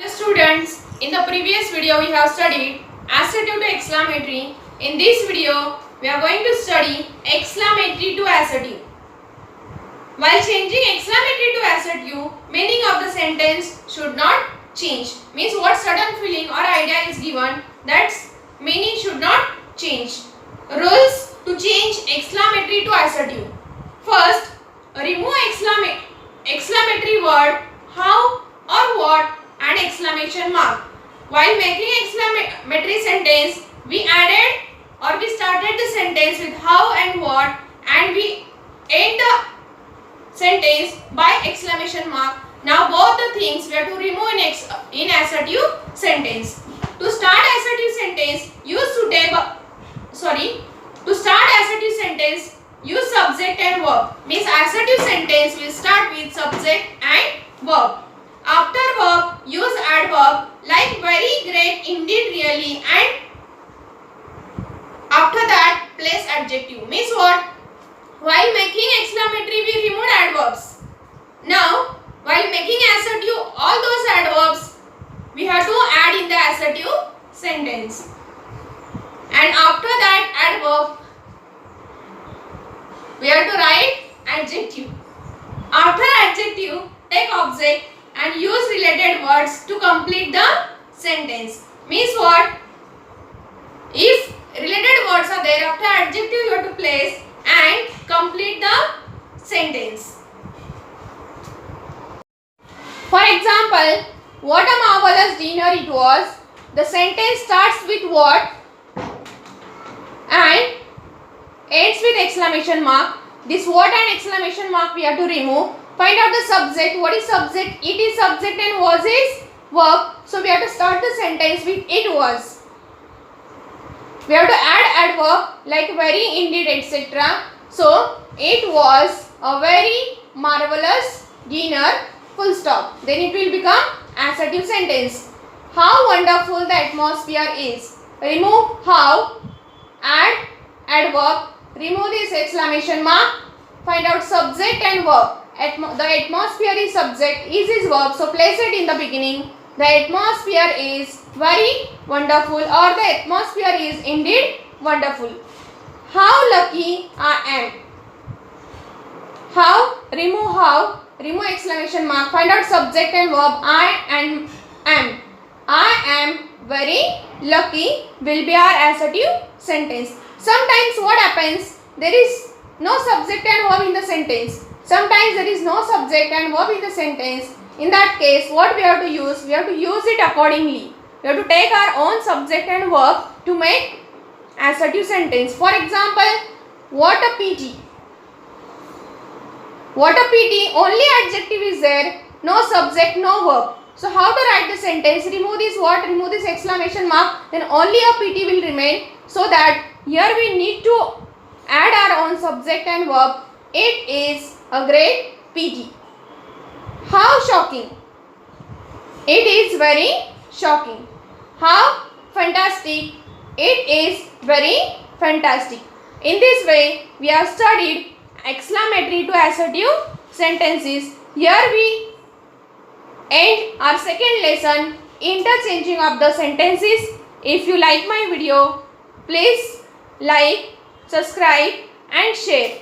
Students, in the previous video we have studied assertive to exclamatory. In this video, we are going to study exclamatory to assertive. While changing exclamatory to assertive, meaning of the sentence should not change. Means what sudden feeling or idea is given, that meaning should not change. Rules to change exclamatory to assertive. First, remove exclamatory word how or what and exclamation mark. While making exclamatory sentence, we added or we started the sentence with how and what, and we end the sentence by exclamation mark. Now both the things we have to remove in assertive sentence. To start assertive sentence, use subject and verb. Means assertive sentence will start with subject and verb. After verb, use adverb like very, great, indeed, really, and after that place adjective. Means what? While making exclamatory, we removed adverbs. Now, while making assertive, all those adverbs we have to add in the assertive sentence. And after that adverb, we have to write adjective. After adjective, take object and use related words to complete the sentence. Means what? If related words are there, after adjective you have to place and complete the sentence. For example, what a marvelous dinner it was. The sentence starts with what and ends with exclamation mark. This what and exclamation mark we have to remove. Find out the subject. What is subject? It is subject and was is verb. So we have to start the sentence with it was. We have to add adverb like very, indeed, etc. So it was a very marvelous dinner, full stop. Then it will become assertive sentence. How wonderful the atmosphere is. Remove how, add adverb, remove this exclamation mark, find out subject and verb. The atmosphere is subject, is verb, so place it in the beginning. The atmosphere is very wonderful, or the atmosphere is indeed wonderful. How lucky I am. How, remove exclamation mark, find out subject and verb. I am very lucky will be our assertive sentence. Sometimes what happens, there is no subject and verb in the sentence. Sometimes there is no subject and verb in the sentence. In that case, what we have to use? We have to use it accordingly. We have to take our own subject and verb to make assertive sentence. For example, what a pity. What a pity, only adjective is there, no subject, no verb. So how to write the sentence? Remove this what? Remove this exclamation mark. Then only a pity will remain. So that here we need to add our own subject and verb. It is a great pity. How shocking. It is very shocking. How fantastic. It is very fantastic. In this way, we have studied exclamatory to assertive sentences. Here we end our second lesson, interchanging of the sentences. If you like my video, please like, subscribe and share.